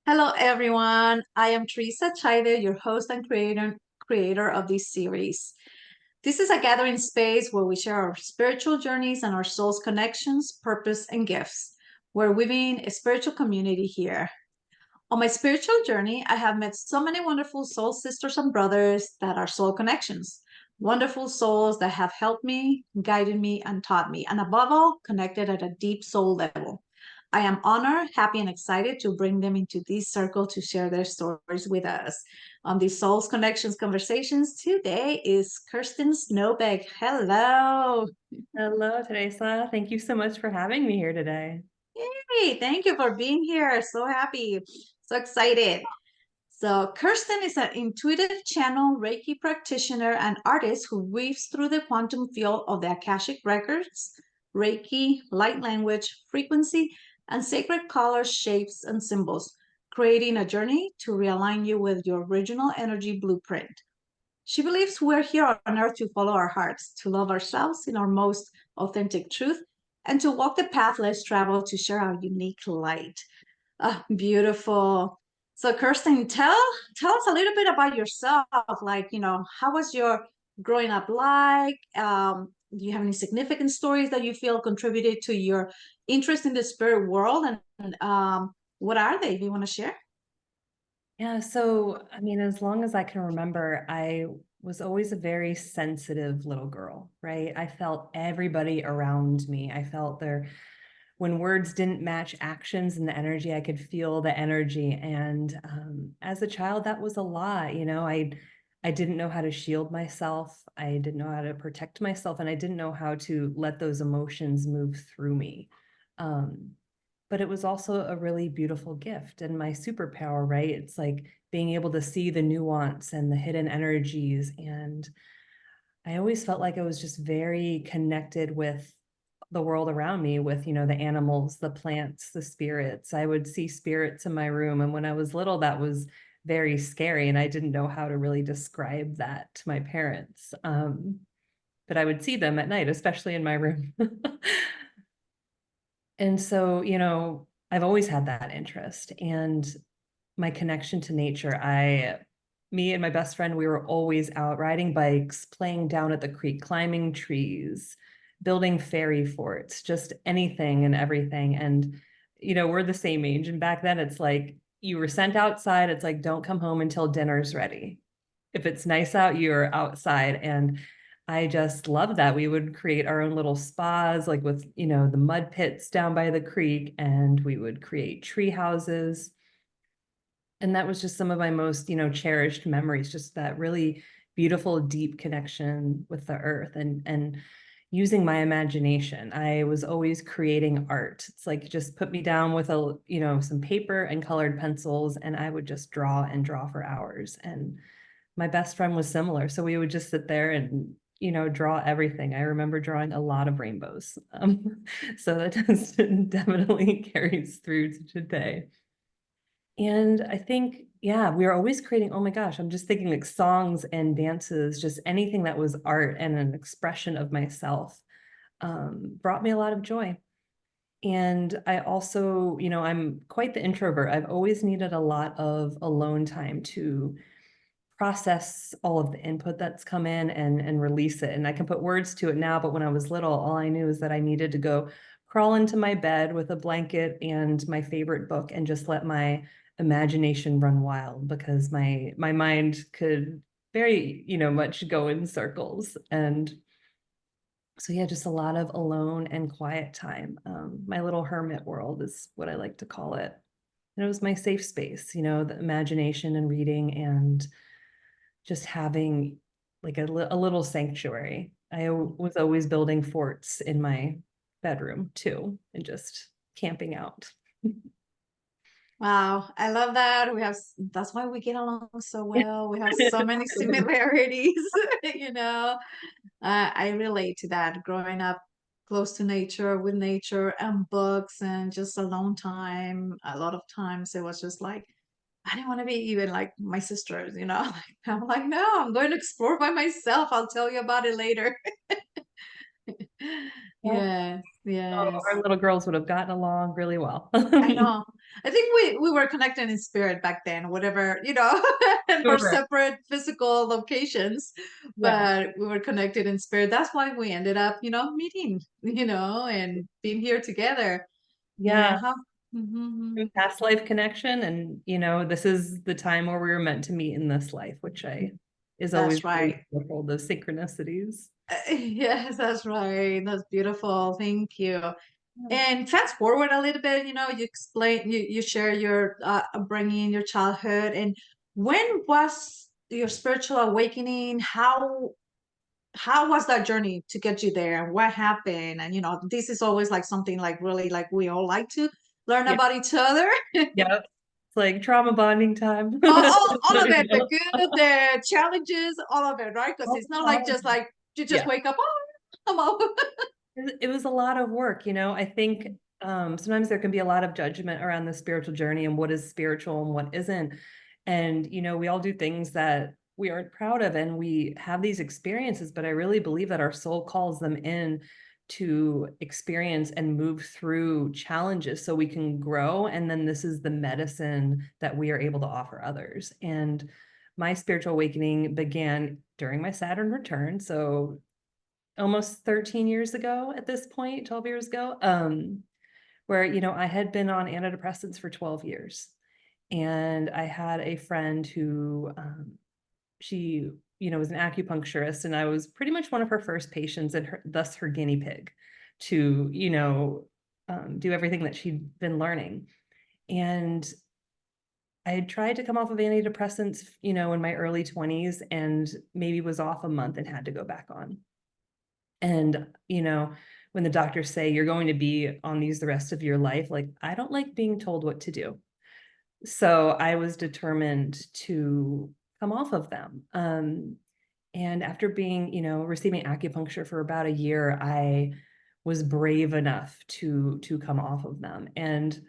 Hello, everyone. I am Teresa Echaide, your host and creator of this series. This is a gathering space where we share our spiritual journeys and our soul's connections, purpose, and gifts. We're weaving a spiritual community here. On my spiritual journey, I have met so many wonderful soul sisters and brothers that are soul connections. Wonderful souls that have helped me, guided me, and taught me, and above all, connected at a deep soul level. I am honored, happy, and excited to bring them into this circle to share their stories with us. On the Souls Connections Conversations today is Kirsten Snobeck. Hello. Hello, Teresa. Thank you so much for having me here today. Hey, thank you for being here. So happy, so excited. So, Kirsten is an intuitive channel Reiki practitioner and artist who weaves through the quantum field of the Akashic records, Reiki, light language, frequency, and sacred colors, shapes, and symbols, creating a journey to realign you with your original energy blueprint. She believes we're here on earth to follow our hearts, to love ourselves in our most authentic truth, and to walk the path less traveled to share our unique light. Ah, beautiful. So, Kirsten, tell us a little bit about yourself. Like, how was your growing up like? Do you have any significant stories that you feel contributed to your interest in the spirit world? And what are they? Do you want to share? Yeah, so I mean, as long as I can remember, I was always a very sensitive little girl, right? I felt everybody around me. I felt when words didn't match actions and the energy, I could feel the energy. And as a child, that was a lot. I didn't know how to shield myself. I didn't know how to protect myself, and I didn't know how to let those emotions move through me. Um, but it was also a really beautiful gift and my superpower, right? It's like being able to see the nuance and the hidden energies. And I always felt like I was just very connected with the world around me, with, the animals, the plants, the spirits. I would see spirits in my room. And when I was little, that was very scary. And I didn't know how to really describe that to my parents. But I would see them at night, especially in my room. And so, I've always had that interest and my connection to nature. Me and my best friend, we were always out riding bikes, playing down at the creek, climbing trees, building fairy forts, just anything and everything. And, we're the same age. And back then it's like you were sent outside. It's like, don't come home until dinner's ready. If it's nice out, you're outside. And I just love that. We would create our own little spas, like with, the mud pits down by the creek, and we would create tree houses. And that was just some of my most, cherished memories, just that really beautiful, deep connection with the earth and using my imagination. I was always creating art. It's like just put me down with some paper and colored pencils, and I would just draw and draw for hours. And my best friend was similar. So we would just sit there and, draw everything. I remember drawing a lot of rainbows. So that definitely carries through to today. And I think, yeah, we were always creating, oh my gosh, I'm just thinking like songs and dances, just anything that was art and an expression of myself, brought me a lot of joy. And I also, I'm quite the introvert. I've always needed a lot of alone time to process all of the input that's come in and release it. And I can put words to it now, but when I was little, all I knew is that I needed to go crawl into my bed with a blanket and my favorite book and just let my imagination run wild, because my mind could very, much go in circles. And so yeah, just a lot of alone and quiet time. My little hermit world is what I like to call it. And it was my safe space, the imagination and reading and just having like a little sanctuary. I was always building forts in my bedroom too, and just camping out. Wow, I love that. That's why we get along so well. We have so many similarities, you know. I relate to that growing up close to nature with nature and books and just alone time. A lot of times it was just like, I didn't want to be even like my sisters, I'm like, no, I'm going to explore by myself. I'll tell you about it later. Well, Yeah. Oh, Yes. our little girls would have gotten along really well. I know. I think we were connected in spirit back then, whatever, and We for were, separate physical locations, yeah. but we were connected in spirit. That's why we ended up, meeting, and being here together. Yeah. Yeah. How? Mhm. Past life connection. And, this is the time where we were meant to meet in this life, which is always That's really right. beautiful, those synchronicities. Yes, that's right. That's beautiful. Thank you. Yeah. And fast forward a little bit, you explain, you share your upbringing, your childhood, and when was your spiritual awakening? How was that journey to get you there, and what happened? And this is always like something like really like we all like to learn Yeah. about each other. Yeah. It's like trauma bonding time. All of it, the good, the challenges, all of it, right? Because All it's the not like time. just like you just Yeah. wake up, oh, I'm up. It was a lot of work, I think sometimes there can be a lot of judgment around the spiritual journey and what is spiritual and what isn't. And, we all do things that we aren't proud of and we have these experiences, but I really believe that our soul calls them in to experience and move through challenges so we can grow. And then this is the medicine that we are able to offer others. And my spiritual awakening began during my Saturn return. So almost 13 years ago at this point, 12 years ago, where, I had been on antidepressants for 12 years. And I had a friend who, she, was an acupuncturist, and I was pretty much one of her first patients and thus her guinea pig to, do everything that she'd been learning. And I had tried to come off of antidepressants, in my early 20s and maybe was off a month and had to go back on. And, when the doctors say you're going to be on these the rest of your life, like, I don't like being told what to do. So I was determined to come off of them. And after being, receiving acupuncture for about a year, I was brave enough to come off of them and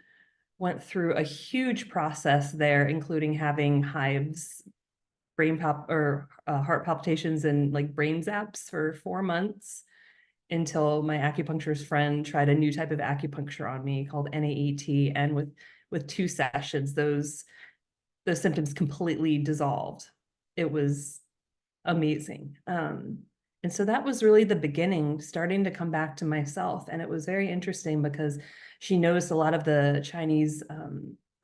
went through a huge process there, including having hives, heart palpitations, and like brain zaps for 4 months until my acupuncturist friend tried a new type of acupuncture on me called NAET, and with 2 sessions, those symptoms completely dissolved. It was amazing. And so that was really the beginning, starting to come back to myself. And it was very interesting because she noticed a lot of the Chinese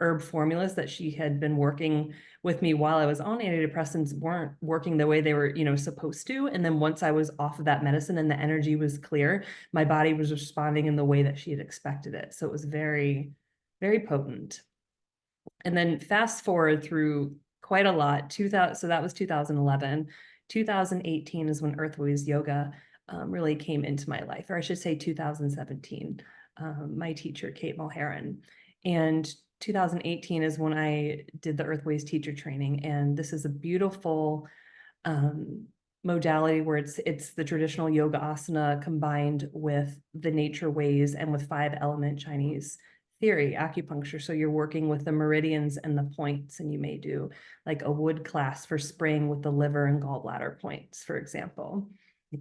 herb formulas that she had been working with me while I was on antidepressants weren't working the way they were, supposed to. And then once I was off of that medicine and the energy was clear, my body was responding in the way that she had expected it. So it was very, very potent. And then fast forward through quite a lot, 2000, so that was 2011. 2018 is when Earthways Yoga really came into my life, or I should say 2017. My teacher, Kate Mulheron. And 2018 is when I did the Earthways teacher training. And this is a beautiful modality where it's the traditional yoga asana combined with the nature ways and with 5-element Chinese theory, acupuncture. So you're working with the meridians and the points, and you may do like a wood class for spring with the liver and gallbladder points, for example.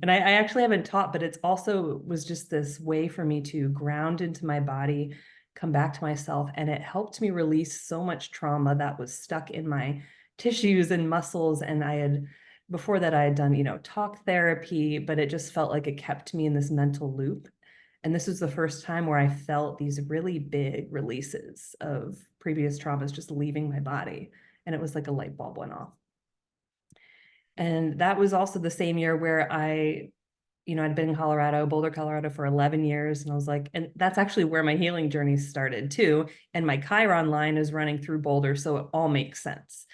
And I actually haven't taught, but it's also was just this way for me to ground into my body, come back to myself, and it helped me release so much trauma that was stuck in my tissues and muscles. And before that, I had done, talk therapy, but it just felt like it kept me in this mental loop. And this was the first time where I felt these really big releases of previous traumas just leaving my body. And it was like a light bulb went off. And that was also the same year where I'd been in Colorado, Boulder, Colorado for 11 years. And I was like, and that's actually where my healing journey started too. And my Chiron line is running through Boulder. So it all makes sense.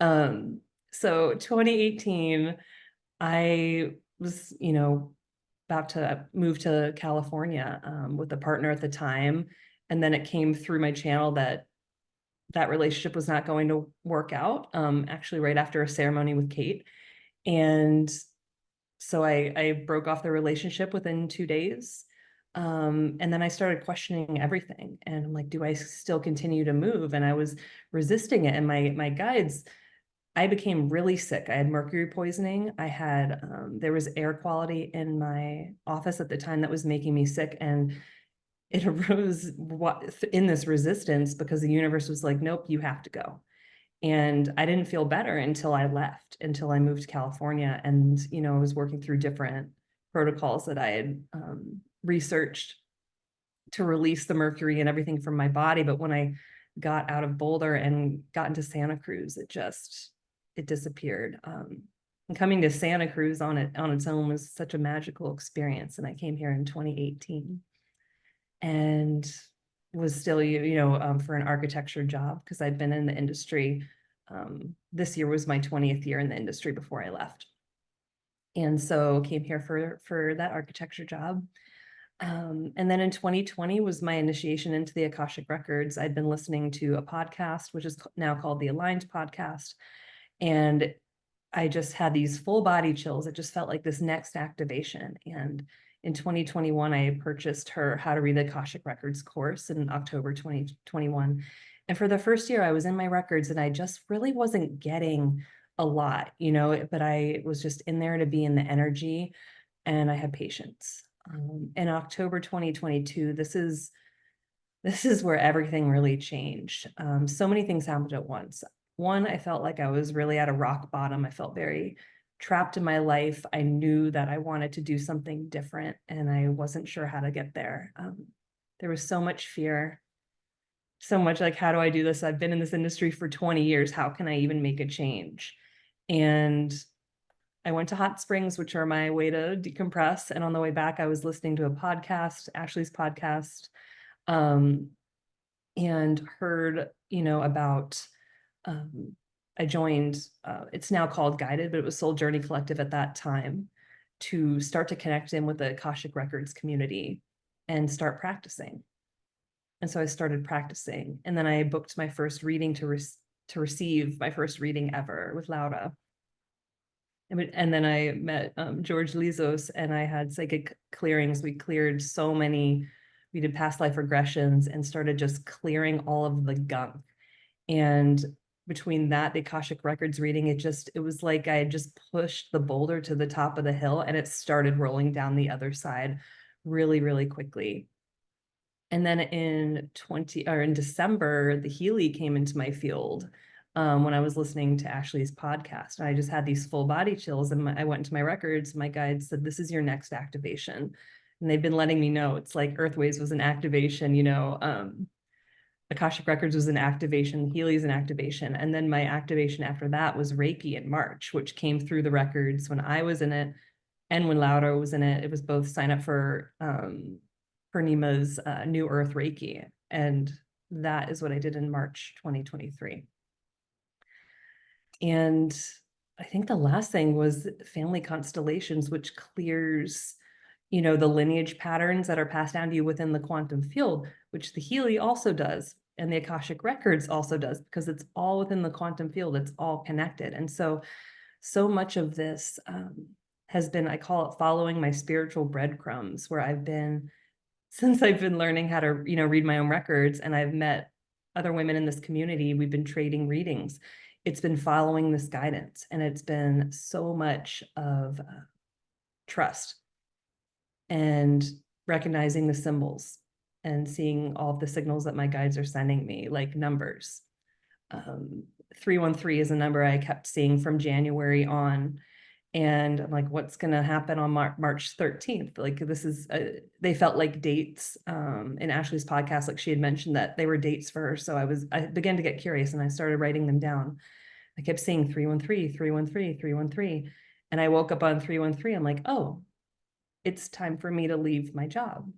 So 2018, I was, about to move to California with a partner at the time. And then it came through my channel that relationship was not going to work out, actually right after a ceremony with Kate. And so I broke off the relationship within 2 days. And then I started questioning everything. And I'm like, do I still continue to move? And I was resisting it. And my guides, I became really sick. I had mercury poisoning. I had, there was air quality in my office at the time that was making me sick. And it arose in this resistance because the universe was like, nope, you have to go. And I didn't feel better until I left, until I moved to California. And, I was working through different protocols that I had researched to release the mercury and everything from my body. But when I got out of Boulder and got into Santa Cruz, it disappeared. And coming to Santa Cruz on its own was such a magical experience. And I came here in 2018 and was still, for an architecture job because I'd been in the industry. This year was my 20th year in the industry before I left. And so came here for that architecture job. And then in 2020 was my initiation into the Akashic Records. I'd been listening to a podcast, which is now called the Aligned podcast. And I just had these full body chills. It just felt like this next activation. And in 2021, I purchased her How to Read the Akashic Records course in October 2021. And for the first year, I was in my records and I just really wasn't getting a lot, but I was just in there to be in the energy and I had patience. In October 2022, this is where everything really changed. So many things happened at once. One, I felt like I was really at a rock bottom. I felt very trapped in my life. I knew that I wanted to do something different and I wasn't sure how to get there. There was so much fear, so much like, how do I do this? I've been in this industry for 20 years. How can I even make a change? And I went to hot springs, which are my way to decompress. And on the way back, I was listening to a podcast, Ashley's podcast, and heard, about, I joined, it's now called Guided, but it was Soul Journey Collective at that time, to start to connect in with the Akashic Records community and start practicing. And so I started practicing. And then I booked my first reading to receive my first reading ever with Laura. And then I met George Lizos and I had psychic clearings. We cleared we did past life regressions and started just clearing all of the gunk. And between that, the Akashic Records reading, it was like I had just pushed the boulder to the top of the hill and it started rolling down the other side really, really quickly. And then in December, the Healy came into my field when I was listening to Ashley's podcast. And I just had these full body chills and I went into my records. My guide said, this is your next activation. And they've been letting me know. It's like Earthways was an activation, Akashic Records was an activation, Healy's an activation. And then my activation after that was Reiki in March, which came through the records when I was in it and when Laura was in it. It was both sign up for Nima's New Earth Reiki. And that is what I did in March 2023. And I think the last thing was family constellations, which clears, the lineage patterns that are passed down to you within the quantum field, which the Healy also does. And the Akashic Records also does, because it's all within the quantum field. It's all connected. And so much of this has been, I call it following my spiritual breadcrumbs, where since I've been learning how to, read my own records, and I've met other women in this community, we've been trading readings. It's been following this guidance, and it's been so much of trust and recognizing the symbols and seeing all of the signals that my guides are sending me, like numbers. 313 is a number I kept seeing from January on. And I'm like, what's going to happen on March 13th? Like, this is, they felt like dates in Ashley's podcast. Like, she had mentioned that they were dates for her. So I began to get curious and I started writing them down. I kept seeing 313, 313, 313. And I woke up on 313. I'm like, oh, it's time for me to leave my job.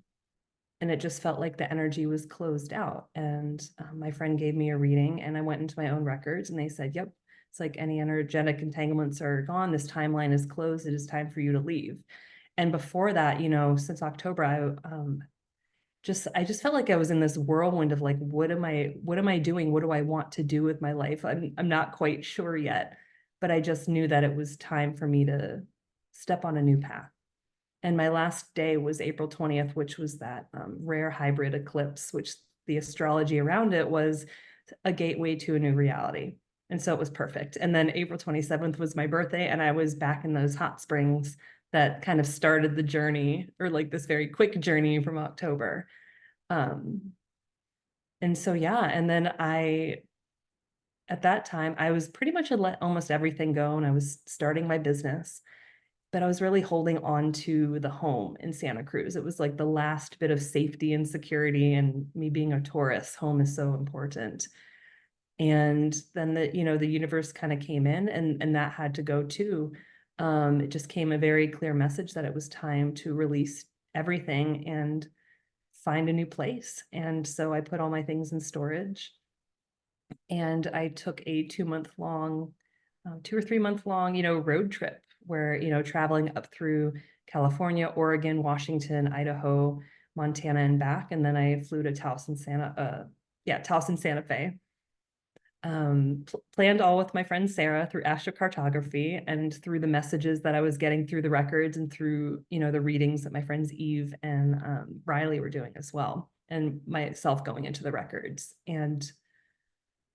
And it just felt like the energy was closed out. And my friend gave me a reading and I went into my own records and they said, yep, it's like any energetic entanglements are gone. This timeline is closed. It is time for you to leave. And before that, since October, I just felt like I was in this whirlwind of like, what am I doing? What do I want to do with my life? I'm not quite sure yet, but I just knew that it was time for me to step on a new path. And my last day was April 20th, which was that rare hybrid eclipse, which the astrology around it was a gateway to a new reality. And so it was perfect. And then April 27th was my birthday, and I was back in those hot springs that kind of started the journey, or like this very quick journey from October. Um, and so, yeah. And then at that time, I was pretty much had let almost everything go, and I was starting my business, but I was really holding on to the home in Santa Cruz. It was like the last bit of safety and security, and me being a tourist, home is so important. And then the universe kind of came in, and that had to go too. It just came a very clear message that it was time to release everything and find a new place. And so I put all my things in storage, and I took a 2 month long, 2 or 3 month long, road trip where, traveling up through California, Oregon, Washington, Idaho, Montana, and back. And then I flew to Towson, Santa Fe. Planned all with my friend Sarah through astrocartography, and through the messages that I was getting through the records, and through, the readings that my friends Eve and Riley were doing as well, and myself going into the records. And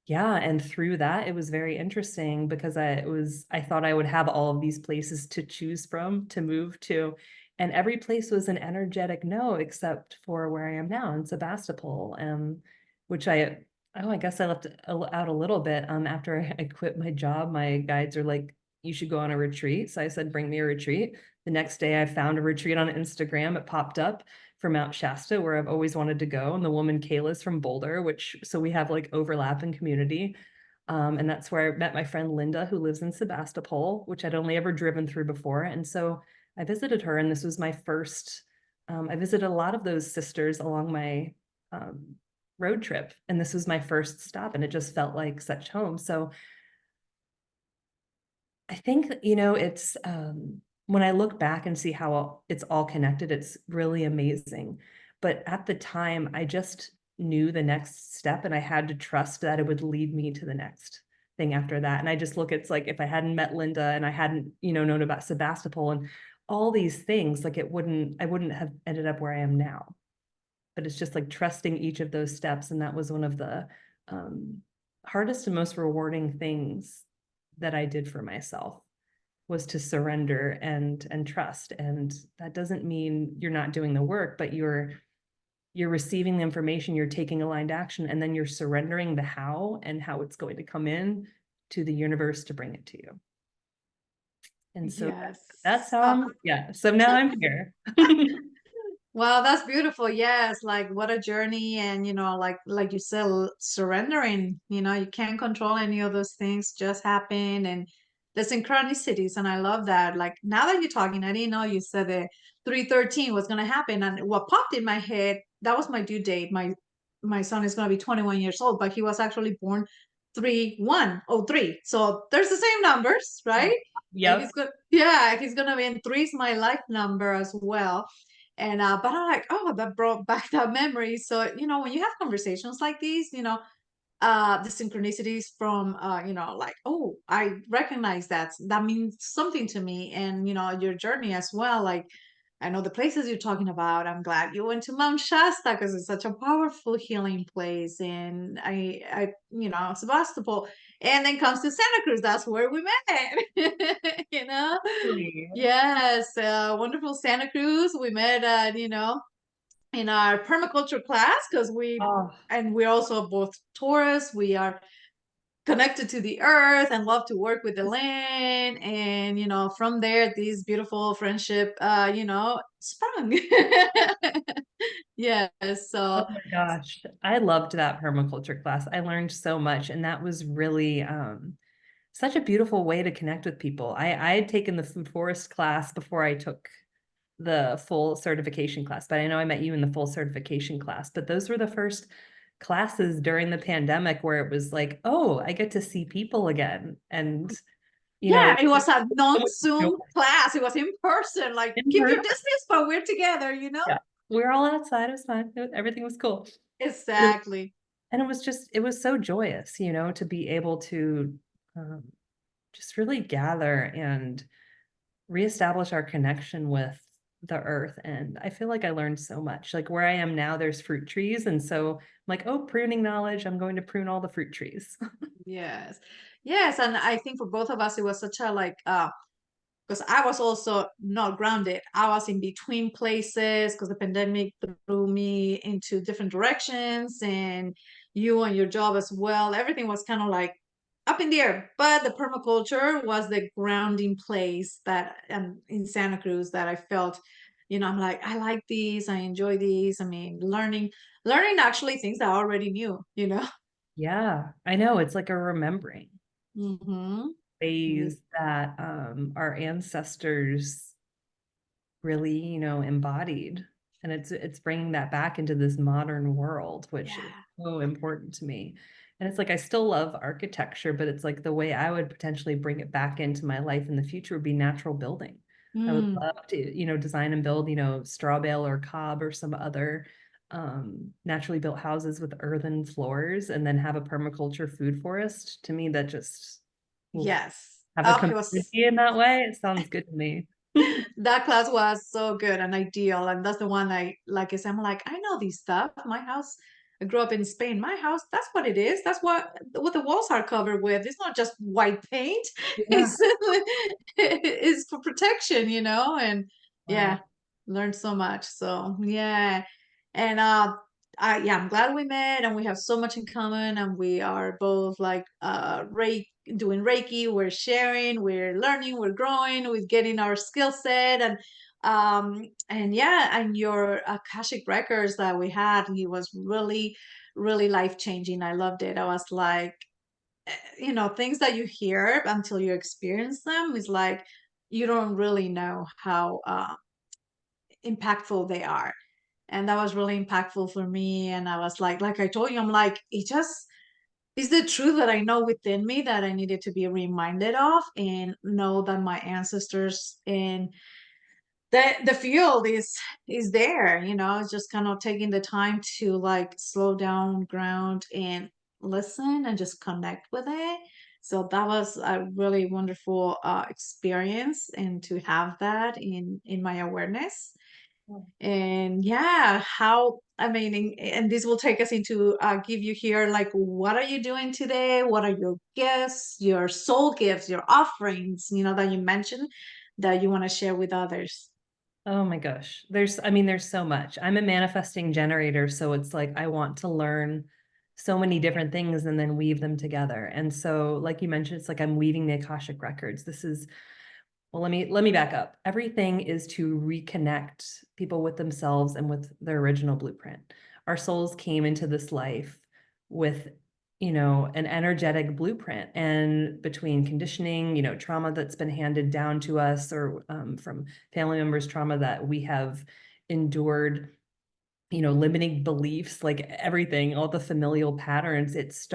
yeah, and through that, it was very interesting because I thought I would have all of these places to choose from to move to. And every place was an energetic no, except for where I am now in Sebastopol, which I guess I left out a little bit. After I quit my job, my guides are like, you should go on a retreat. So I said, bring me a retreat. The next day I found a retreat on Instagram. It popped up for Mount Shasta, where I've always wanted to go. And the woman Kayla's from Boulder, so we have like overlap in community. And that's where I met my friend Linda, who lives in Sebastopol, which I'd only ever driven through before. And so I visited her, and this was my first. I visited a lot of those sisters along my road trip, and this was my first stop, and it just felt like such home. So I think, it's when I look back and see how it's all connected, it's really amazing. But at the time, I just knew the next step, and I had to trust that it would lead me to the next thing after that. And I just look, it's like if I hadn't met Linda and I hadn't, known about Sebastopol and all these things, like I wouldn't have ended up where I am now. But it's just like trusting each of those steps. And that was one of the hardest and most rewarding things that I did for myself, was to surrender and trust. And that doesn't mean you're not doing the work, but you're receiving the information, you're taking aligned action, and then you're surrendering the how and how it's going to come in to the universe to bring it to you. And so Yes. that's how so now I'm here. Well, that's beautiful. Yes, like what a journey. And like you said, surrendering, you can't control any of those things, just happen. And the synchronicities. And I love that. Like now that you're talking, I didn't know you said that 313 was gonna happen. And what popped in my head, that was my due date. My son is gonna be 21 years old, but he was actually born 3103. So there's the same numbers, right? And Yep. he's gonna be in three's my life number as well. And but I'm like, oh, that brought back that memory. So, when you have conversations like these, the synchronicities from like, oh, I recognize that means something to me. And your journey as well. Like, I know the places you're talking about. I'm glad you went to Mount Shasta because it's such a powerful healing place. And I Sebastopol, and then comes to Santa Cruz. That's where we met. Really? Yes, wonderful Santa Cruz. We met at, in our permaculture class, because Oh, we're also both Taurus. We are connected to the earth and love to work with the land. And, from there, these beautiful friendship, sprung. Yes. oh So, my gosh. I loved that permaculture class. I learned so much, and that was really such a beautiful way to connect with people. I had taken the food forest class before I took the full certification class, but I know I met you in the full certification class. But those were the first classes during the pandemic where it was like, oh, I get to see people again. And, yeah, it was a so much joy non-Zoom class. It was in person. Like, in keep your person. distance, but we're together. Yeah. We were all outside. It was fine. Everything was cool. But Exactly. and it was so joyous, to be able to um, just really gather and reestablish our connection with the earth. And I feel like I learned so much. Like where I am now, there's fruit trees. And so I'm like, oh, pruning knowledge, I'm going to prune all the fruit trees. Yes. Yes. And I think for both of us, it was such a like, because I was also not grounded. I was in between places because the pandemic threw me into different directions, and you and your job as well. Everything was kind of like up in the air. But the permaculture was the grounding place that in Santa Cruz that I felt, I'm like, I like these, I enjoy these. I mean, learning actually things that I already knew. Yeah, I know. It's like a remembering Mm-hmm. ways that our ancestors really, embodied. And it's bringing that back into this modern world, which is Yeah. so important to me. And it's like I still love architecture, but it's like the way I would potentially bring it back into my life in the future would be natural building. I would Mm. love to, design and build, straw bale or cob or some other naturally built houses with earthen floors, and then have a permaculture food forest. To me, that just will Yes. have a Oh, it was community in that way. It sounds good to me. that class was so good and ideal. And that's the one I like is I'm like, I know these stuff. My house, I grew up in Spain. My house, that's what it is. That's what the walls are covered with. It's not just white paint. Yeah. It's it's for protection. And yeah, Wow. learned so much. So yeah. And I'm glad we met and we have so much in common and we are both like doing Reiki, we're sharing, we're learning, we're growing, we're getting our skill set and yeah, and your Akashic records that we had, it was really, really life-changing. I loved it. I was like, things that you hear until you experience them is like you don't really know how impactful they are. And that was really impactful for me. And I was like I told you, I'm like, it just is the truth that I know within me that I needed to be reminded of and know that my ancestors in the field is there. It's just kind of taking the time to like slow down, ground, and listen and just connect with it. So that was a really wonderful experience, and to have that in my awareness. And yeah, how I mean, and this will take us into give you here like, what are you doing today? What are your gifts, your soul gifts, your offerings, that you mentioned that you want to share with others? Oh my gosh. There's so much. I'm a manifesting generator, so it's like I want to learn so many different things and then weave them together. And so, like you mentioned, it's like I'm weaving the Akashic records. Well, let me back up. Everything is to reconnect people with themselves and with their original blueprint. Our souls came into this life with, an energetic blueprint, and between conditioning, trauma that's been handed down to us, or from family members, trauma that we have endured, limiting beliefs, like everything, all the familial patterns, it's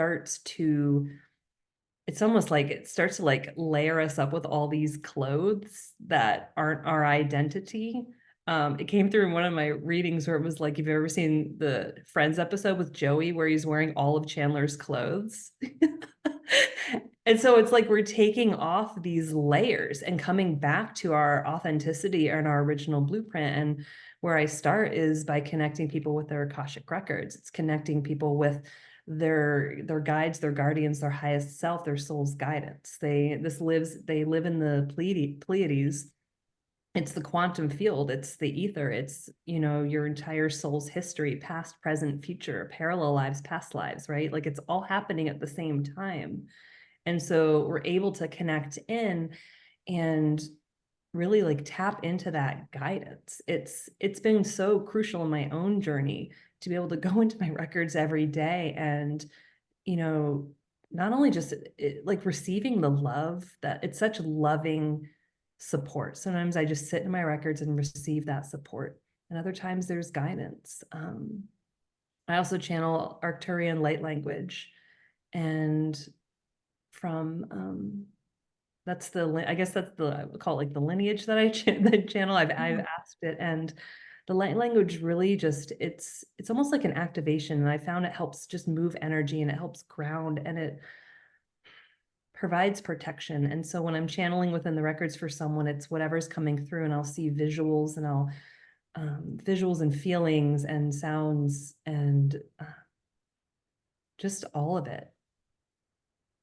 almost like it starts to like layer us up with all these clothes that aren't our identity. It came through in one of my readings where it was like, you've ever seen the Friends episode with Joey where he's wearing all of Chandler's clothes? And so it's like we're taking off these layers and coming back to our authenticity and our original blueprint. And where I start is by connecting people with their Akashic records. It's connecting people with their guides, their guardians, their highest self, their soul's guidance. They live in the Pleiades. It's the quantum field, it's the ether, it's, your entire soul's history, past, present, future, parallel lives, past lives, right? Like it's all happening at the same time. And so we're able to connect in and really like tap into that guidance. It's been so crucial in my own journey to be able to go into my records every day and, you know, not only just like receiving the love, that it's such loving support. Sometimes I just sit in my records and receive that support. And other times there's guidance. I also channel Arcturian light language, and from I guess that's I would call it like the lineage that the channel. I've asked it, and the light language really just it's almost like an activation, and I found it helps just move energy and it helps ground, and it provides protection. And so when I'm channeling within the records for someone, it's whatever's coming through, and I'll see visuals, and I'll visuals and feelings and sounds and just all of it.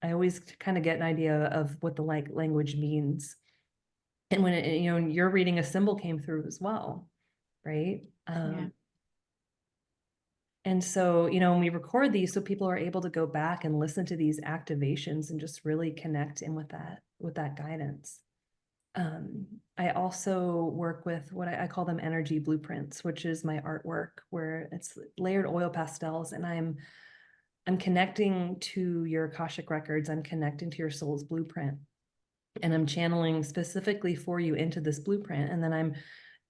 I always kind of get an idea of what the language means. And when it, your reading, a symbol came through as well, right? Yeah. And so, when we record these, so people are able to go back and listen to these activations and just really connect in with that guidance. I also work with what I call them energy blueprints, which is my artwork where it's layered oil pastels, and I'm connecting to your Akashic records. I'm connecting to your soul's blueprint, and I'm channeling specifically for you into this blueprint. And then I'm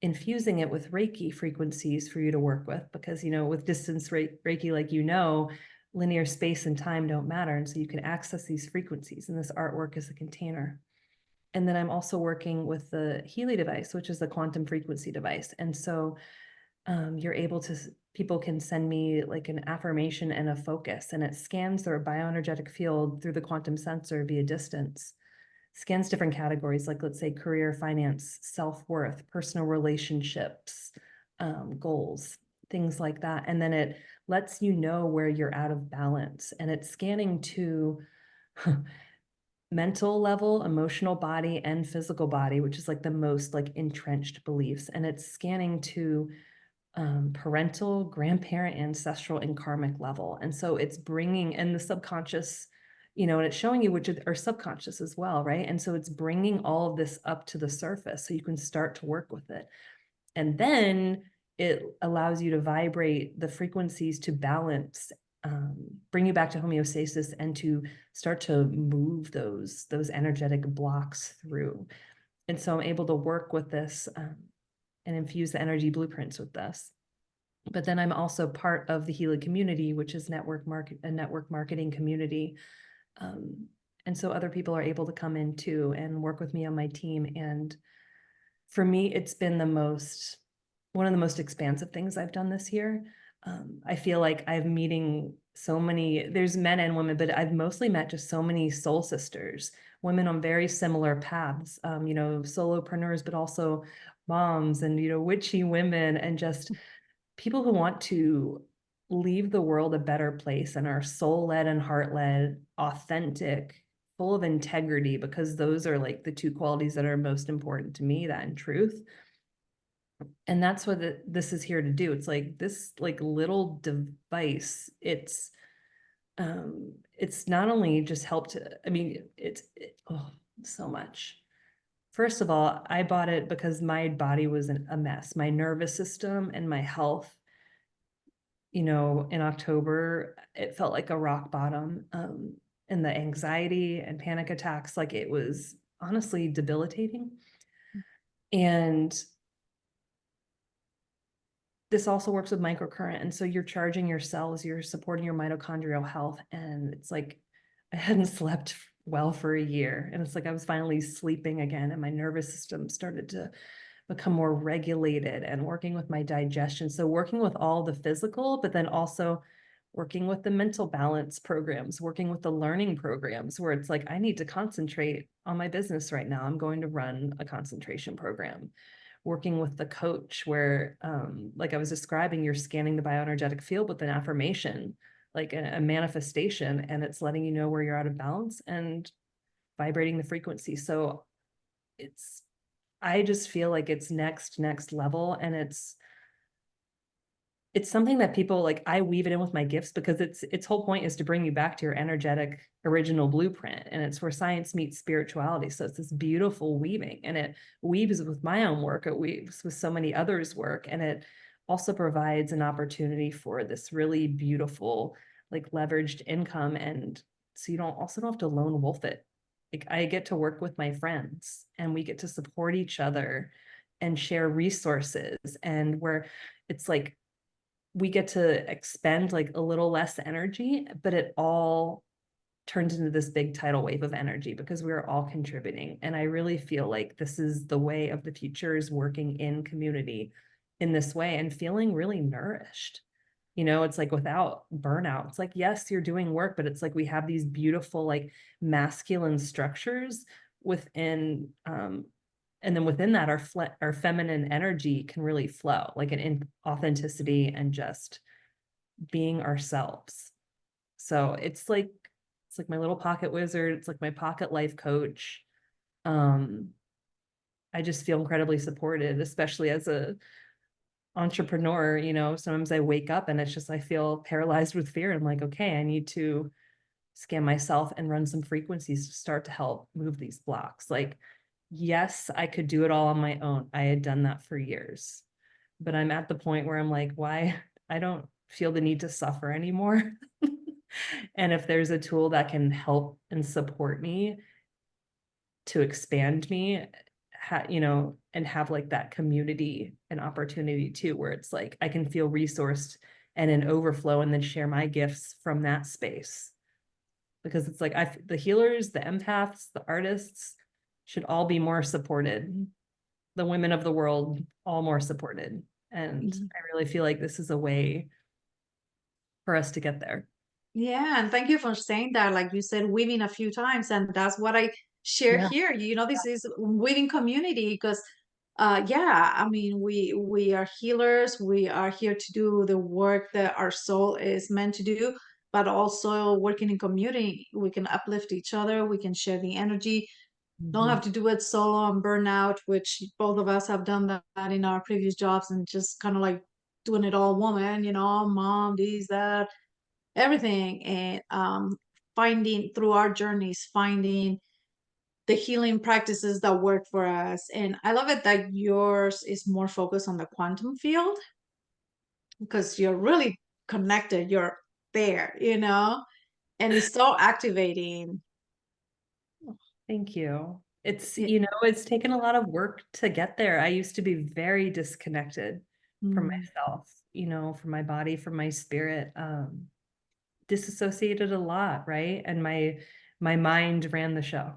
infusing it with Reiki frequencies for you to work with, because, with distance Reiki, like, linear space and time don't matter. And so you can access these frequencies, and this artwork is a container. And then I'm also working with the Healy device, which is the quantum frequency device. And so you're able to, people can send me like an affirmation and a focus, and it scans their bioenergetic field through the quantum sensor via distance, scans different categories, like, let's say, career, finance, self-worth, personal relationships, goals, things like that. And then it lets you know where you're out of balance, and it's scanning to mental level, emotional body, and physical body, which is like the most like entrenched beliefs. And it's scanning to parental, grandparent, ancestral, and karmic level. And so it's bringing in the subconscious, and it's showing you which are subconscious as well, right? And so it's bringing all of this up to the surface so you can start to work with it. And then it allows you to vibrate the frequencies to balance, bring you back to homeostasis, and to start to move those energetic blocks through. And so I'm able to work with this and infuse the energy blueprints with this. But then I'm also part of the Healy community, which is a network marketing community. And so other people are able to come in too and work with me on my team. And for me, it's been one of the most expansive things I've done this year. I feel like I'm meeting so many, there's men and women, but I've mostly met just so many soul sisters, women on very similar paths, solopreneurs, but also moms and, witchy women, and just people who want to leave the world a better place and are soul-led and heart-led, authentic, full of integrity, because those are like the two qualities that are most important to me, that and truth. And that's what this is here to do. It's like this like little device. It's not only just helped, it's so much. First of all, I bought it because my body was a mess. My nervous system and my health, in October, it felt like a rock bottom. And the anxiety and panic attacks, like, it was honestly debilitating. And this also works with microcurrent. And so you're charging your cells, you're supporting your mitochondrial health. And it's like, I hadn't slept well for a year. And it's like, I was finally sleeping again, and my nervous system started to become more regulated, and working with my digestion. So working with all the physical, but then also working with the mental balance programs, working with the learning programs, where it's like, I need to concentrate on my business right now. I'm going to run a concentration program. Working with the coach, where, like I was describing, you're scanning the bioenergetic field with an affirmation, like a manifestation, and it's letting you know where you're out of balance and vibrating the frequency. So I just feel like it's next level, and it's something that people like, I weave it in with my gifts, because its whole point is to bring you back to your energetic original blueprint, and it's where science meets spirituality. So it's this beautiful weaving, and it weaves with my own work, it weaves with so many others' work, and it also provides an opportunity for this really beautiful, like, leveraged income. And so you don't have to lone wolf it. Like, I get to work with my friends, and we get to support each other and share resources, and where it's like, we get to expend like a little less energy, but it all turns into this big tidal wave of energy, because we're all contributing. And I really feel like this is the way of the future, is working in community in this way and feeling really nourished. It's like without burnout. It's like, yes, you're doing work, but it's like we have these beautiful, like masculine structures within, and then within that, our feminine energy can really flow, like in authenticity and just being ourselves. So it's like my little pocket wizard. It's like my pocket life coach. Um, I just feel incredibly supported, especially as a entrepreneur. Sometimes I wake up and it's just I feel paralyzed with fear. I'm like, okay, I need to scan myself and run some frequencies to start to help move these blocks. Like, yes, I could do it all on my own. I had done that for years, but I'm at the point where I'm like, why? I don't feel the need to suffer anymore. And if there's a tool that can help and support me to expand me, and have like that community and opportunity too, where it's like I can feel resourced and an overflow and then share my gifts from that space. Because it's like the healers, the empaths, the artists should all be more supported. The women of the world, all more supported. And I really feel like this is a way for us to get there. Yeah, and thank you for saying that. Like you said, weaving a few times, and that's what I share Yeah. here. This is weaving community because, yeah, I mean, we are healers. We are here to do the work that our soul is meant to do, but also working in community. We can uplift each other. We can share the energy. Don't Mhm. have to do it solo and burnout, which both of us have done that in our previous jobs, and just kind of like doing it all woman, mom, these, that, everything. And finding through our journeys, finding the healing practices that work for us. And I love it that yours is more focused on the quantum field because you're really connected, you're there, and it's so activating. Thank you. It's, Yeah. it's taken a lot of work to get there. I used to be very disconnected from Mm. myself, from my body, from my spirit, disassociated a lot, right? And my mind ran the show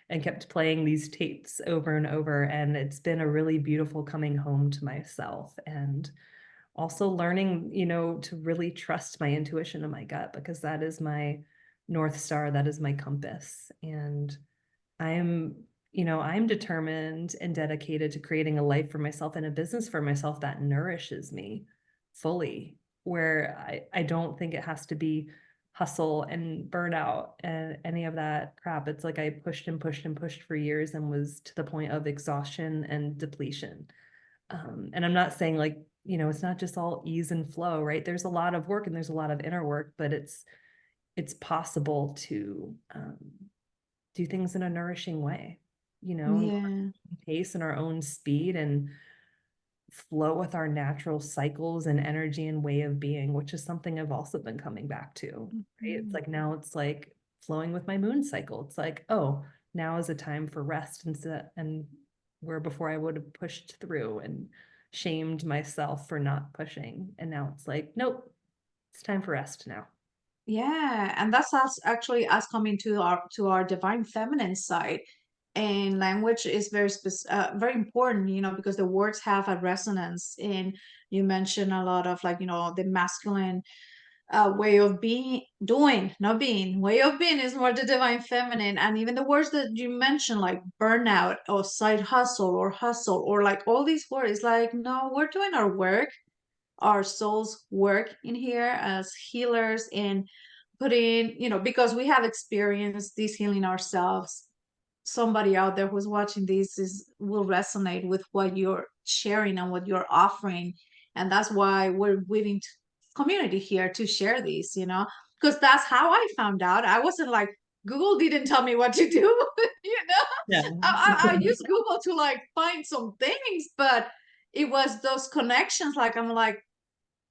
and kept playing these tapes over and over. And it's been a really beautiful coming home to myself and also learning, to really trust my intuition and my gut, because that is my North Star, that is my compass. And I'm, I'm determined and dedicated to creating a life for myself and a business for myself that nourishes me fully, where I don't think it has to be hustle and burnout and any of that crap. It's like I pushed and pushed and pushed for years and was to the point of exhaustion and depletion. And I'm not saying like, it's not just all ease and flow, right? There's a lot of work and there's a lot of inner work, but it's possible to do things in a nourishing way, and Yeah. pace and our own speed and flow with our natural cycles and energy and way of being, which is something I've also been coming back to. Right? It's Mhm. like now it's like flowing with my moon cycle. It's like, oh, now is a time for rest and where before I would have pushed through and shamed myself for not pushing. And now it's like, nope, it's time for rest now. Yeah, and that's us actually us coming to our divine feminine side. And language is very important, because the words have a resonance. And you mentioned a lot of, like, the masculine way of being, doing, not being. Way of being is more the divine feminine. And even the words that you mentioned, like burnout or side hustle, or like all these words, like, no, we're doing our work, our souls work in here as healers, and put in, because we have experienced this healing ourselves. Somebody out there who's watching this is will resonate with what you're sharing and what you're offering. And that's why we're weaving community here to share these, because that's how I found out. I wasn't like, Google didn't tell me what to do. Yeah. I used Google to like find some things, but it was those connections. Like, I'm like,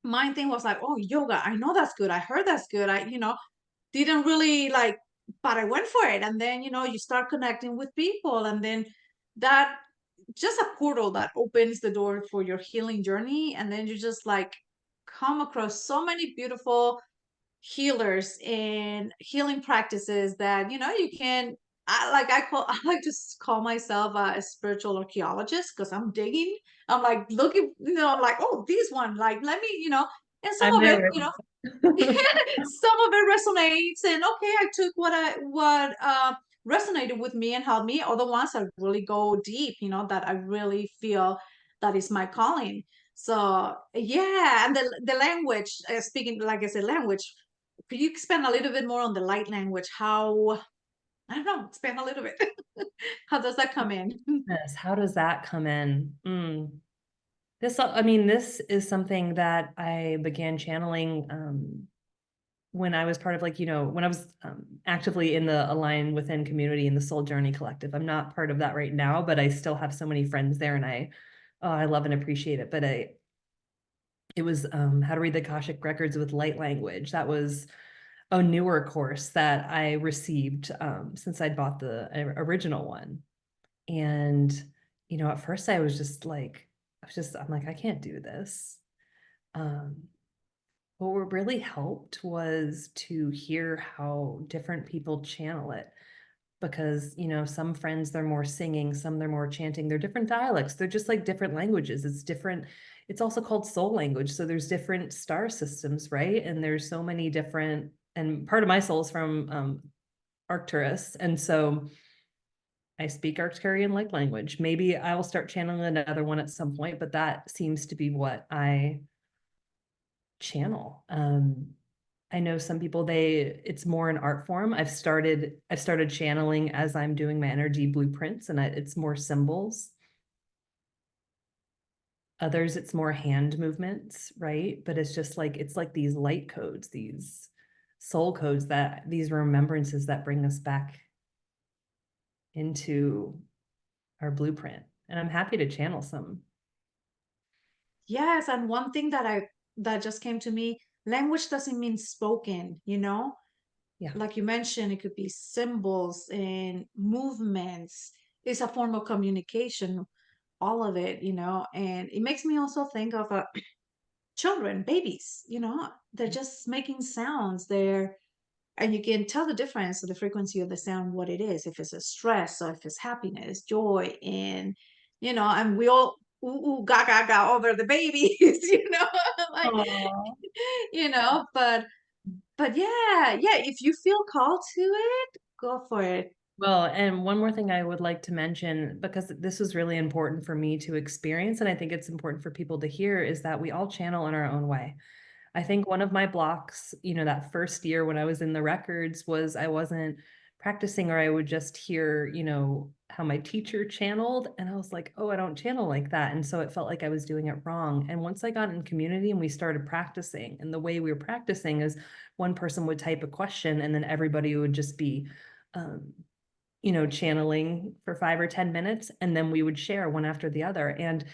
my thing was like, oh, yoga, I know that's good, I heard that's good, I didn't really like, but I went for it. And then, you start connecting with people, and then that just a portal that opens the door for your healing journey. And then you just like come across so many beautiful healers and healing practices that, you can, I like to call myself a spiritual archaeologist, because I'm digging, I'm like looking, I'm like, oh, this one, like, let me, And some I'm of it, there. some of it resonates, and okay, I took what resonated with me and helped me. Other ones that really go deep, that I really feel that is my calling. So yeah, and the language, speaking like I said, language. Could you expand a little bit more on the light language? How, I don't know, expand a little bit. How does that come in? Yes, how does that come in? I mean, this is something that I began channeling when I was part of when I was actively in the Align Within community in the Soul Journey Collective. I'm not part of that right now, but I still have so many friends there, and I love and appreciate it. But it was how to read the Akashic records with light language. That was a newer course that I received since I'd bought the original one. And, at first I was just like, I'm like, I can't do this. Um, what really helped was to hear how different people channel it. Because, some friends, they're more singing, some they're more chanting, they're different dialects. They're just like different languages. It's different. It's also called soul language. So there's different star systems, right? And there's so many different, and part of my soul is from Arcturus. And so I speak Arcturian like language. Maybe I will start channeling another one at some point, but that seems to be what I channel. I know some people it's more an art form. I've started channeling as I'm doing my energy blueprints, and it's more symbols. Others it's more hand movements, right? But it's like these light codes, these soul codes, that these remembrances that bring us back into our blueprint. And I'm happy to channel some. Yes, and one thing that just came to me, language doesn't mean spoken. Yeah. Like you mentioned, it could be symbols and movements. It's a form of communication, all of it. And it makes me also think of children, babies. They're just making sounds. And you can tell the difference of the frequency of the sound, what it is, if it's a stress or if it's happiness, joy, and we all ooh, ooh, ga, ga, ga over the babies, like, Aww. but yeah, yeah, if you feel called to it, go for it. Well, and one more thing I would like to mention, because this was really important for me to experience, and I think it's important for people to hear, is that we all channel in our own way. I think one of my blocks, that first year when I was in the records, was I wasn't practicing, or I would just hear, how my teacher channeled. And I was like, oh, I don't channel like that. And so it felt like I was doing it wrong. And once I got in community and we started practicing, and the way we were practicing is one person would type a question and then everybody would just be, um, channeling for 5 or 10 minutes, and then we would share one after the other. And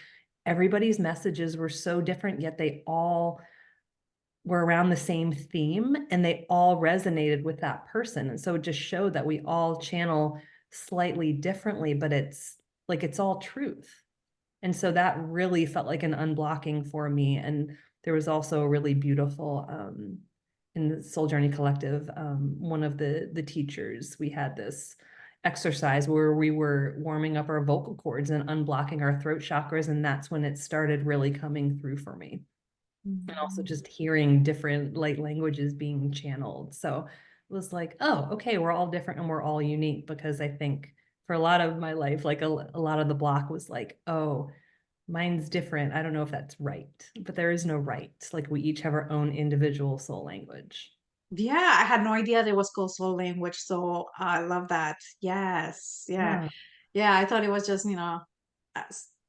everybody's messages were so different, yet they all were around the same theme and they all resonated with that person. And so it just showed that we all channel slightly differently, but it's all truth. And so that really felt like an unblocking for me. And there was also a really beautiful in the Soul Journey Collective, one of the teachers, we had this exercise where we were warming up our vocal cords and unblocking our throat chakras. And that's when it started really coming through for me. And also Mhm. just hearing different light languages being channeled. So it was like, oh, okay, we're all different and we're all unique. Because I think for a lot of my life, like a lot of the block was like, oh, mine's different. I don't know if that's right, but there is no right. Like we each have our own individual soul language. Yeah, I had no idea there was called soul language, so I love that. Yes, yeah, Yeah. yeah. I thought it was just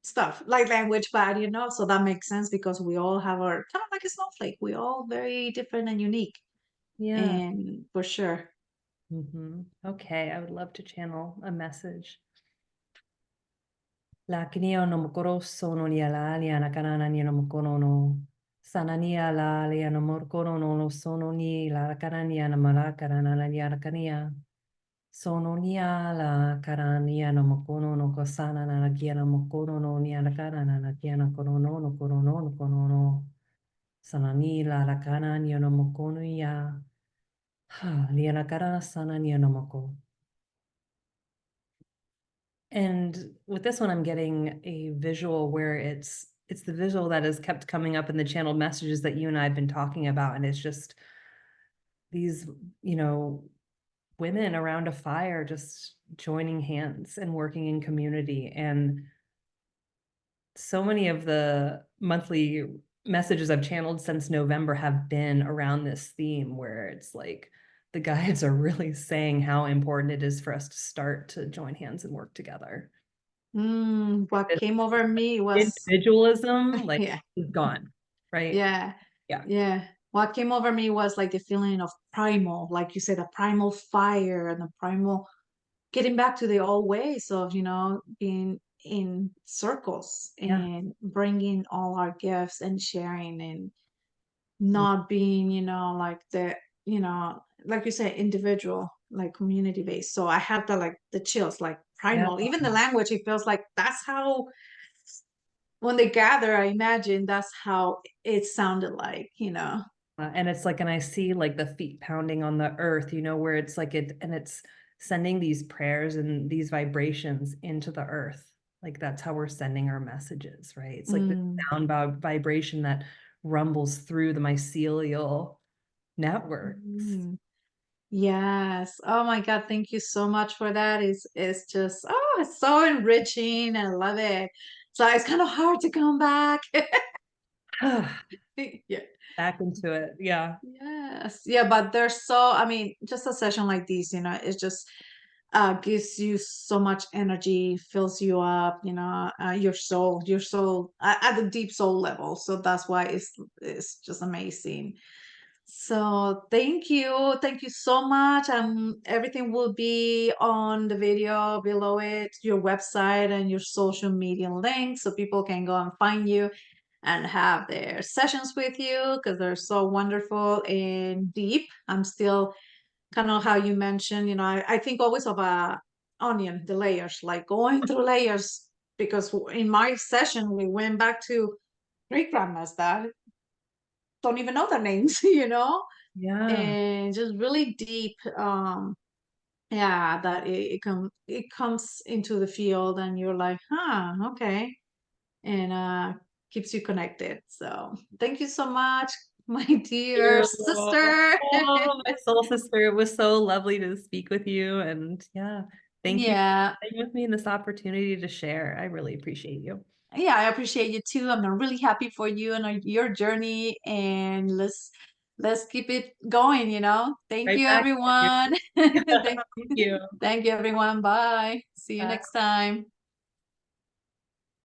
stuff like language, but so that makes sense because we all have our kind of like a snowflake. We all very different and unique, Yeah. and for sure. Okay, I would love to channel a message. Lakini no mokoro sono ni ala ni anakanana ni no mokoro no. Sanania la li no mokoro no sono ni la kanania na malakarana ni anakania. Sono ni ala karania no mokoro no kosana na kia na mokoro no ni anakanana na kia na koro no koro no koro no. Sanani la kana ni no mokoro ya. Ha, li anakara sana ni no moko. And with this one, I'm getting a visual where it's it's the visual that has kept coming up in the channeled messages that you and I have been talking about. And it's just these, women around a fire just joining hands and working in community. And so many of the monthly messages I've channeled since November have been around this theme, where it's like the guides are really saying how important it is for us to start to join hands and work together. What This came over me was, individualism, like, yeah, is gone, right? yeah, Yeah. yeah. What came over me was like the feeling of primal, like you said, the primal fire and the primal getting back to the old ways of, being in circles Yeah. and bringing all our gifts and sharing and Mm. not being, like like you say, individual, like community based. So I had the chills, like Yeah. primal, even the language, it feels like that's how when they gather, I imagine that's how it sounded like. And it's like, and I see like the feet pounding on the earth, where it's like and it's sending these prayers and these vibrations into the earth. Like that's how we're sending our messages, right? It's like the Mm, sound vibration that rumbles through the mycelial networks. mm. Yes. Oh my God. Thank you so much for that. It's just, oh, it's so enriching. I love it. So it's kind of hard to come back. Yeah. Back into it. Yeah. Yes. Yeah, but there's I mean, just a session like this, it just gives you so much energy, fills you up, your soul at the deep soul level. So that's why it's just amazing. So thank you. Thank you so much. Everything will be on the video below it, your website and your social media links so people can go and find you and have their sessions with you because they're so wonderful and deep. I'm still kind of how you mentioned, I think always of a onion, the layers, like going through layers because in my session we went back to great grandmas that don't even know their names, Yeah. and just really deep yeah, that it comes into the field and you're like, okay, and keeps you connected. So thank you so much, my dear You. sister. Oh, my soul sister. It was so lovely to speak with you. And yeah, thank you for Yeah, being with me in this opportunity to share. I really appreciate you. yeah, I appreciate you too. I'm really happy for you and your journey, and let's keep it going, Thank Right you, back at you. everyone. Thank, Thank you. thank you, everyone. Bye. See you Bye. next time.